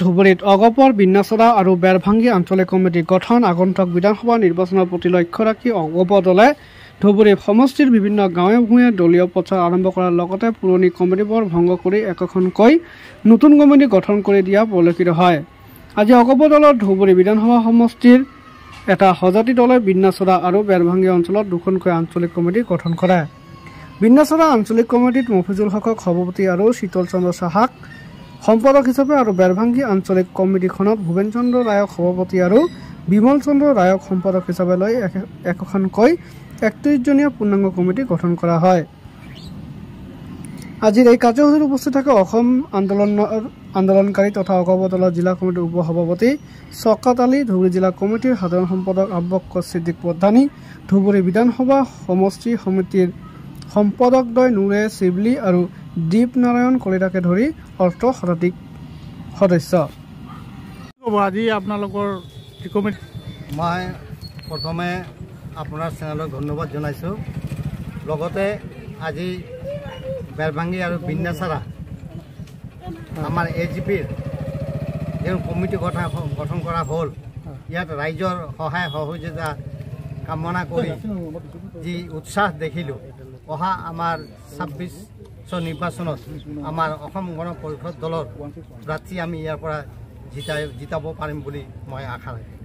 ধুবুৰীত অগপৰ বিন্যাচৰা আৰু বেৰভাঙ্গি আঞ্চলিক কমিটি গঠন। আগন্তুক বিধানসভা নিৰ্বাচনৰ প্ৰতি লক্ষ্য ৰাখি অগপ দলে ধুবুৰী সমষ্টিৰ বিভিন্ন গাঁৱে ভূঞে দলীয় প্ৰচাৰ আৰম্ভ কৰাৰ লগতে পুৰণি কমিটিবোৰ ভংগ কৰি একোখনকৈ নতুন কমিটি গঠন কৰি দিয়া পৰিলক্ষিত হয়। আজি অগপ দলৰ ধুবুৰী বিধানসভা সমষ্টিৰ এটা সজাতি দলে বিন্যাচৰা আৰু বেৰভাঙ্গি অঞ্চলত দুখনকৈ আঞ্চলিক কমিটি গঠন কৰে। বিন্যাচৰা আঞ্চলিক কমিটিত মফিজুল হকক সভাপতি আৰু শীতল চন্দ্ৰ সাহাক সম্পাদক হিচাপে আৰু বেৰভাঙ্গি আঞ্চলিক কমিটিখনত ভূপেন চন্দ্ৰ ৰায়ক সভাপতি আৰু বিমল চন্দ্ৰ ৰায়ক সম্পাদক হিচাপে লৈ একোখনকৈ ৩১জনীয়া পূৰ্ণাংগ কমিটি গঠন কৰা হয়। আজিৰ এই কাৰ্যসূচীত উপস্থিত থাকে অসম আন্দোলনকাৰী তথা অগপ দলৰ জিলা কমিটিৰ উপ সভাপতি শওকত আলী, ধুবুৰী জিলা কমিটিৰ সাধাৰণ সম্পাদক আবুবকৰ ছিদ্দিক পদ্মানী, ধুবুৰী বিধানসভা সমষ্টি সমিতিৰ সম্পাদকদ্বয় নুৰে শিবলি আৰু দীপ নাৰায়ণ কলিতাকে ধৰি অৰ্থ শতাধিক সদস্য। আজি আপোনালোকৰ কমিটি মই প্ৰথমে আপোনাৰ চেনেলক ধন্যবাদ জনাইছোঁ। লগতে আজি বেৰভাঙ্গি আৰু বিন্যাচৰা আমাৰ AGPৰ যে কমিটি গঠন কৰা হ'ল, ইয়াত ৰাইজৰ সহায় সহযোগিতা কামনা কৰি যি উৎসাহ দেখিলোঁ, অহা আমাৰ ২৬ নিৰ্বাচনত আমাৰ অসম গণ পৰিষদ দলৰ প্ৰাৰ্থী আমি ইয়াৰ পৰা জিতাব পাৰিম বুলি মই আশা ৰাখিছোঁ।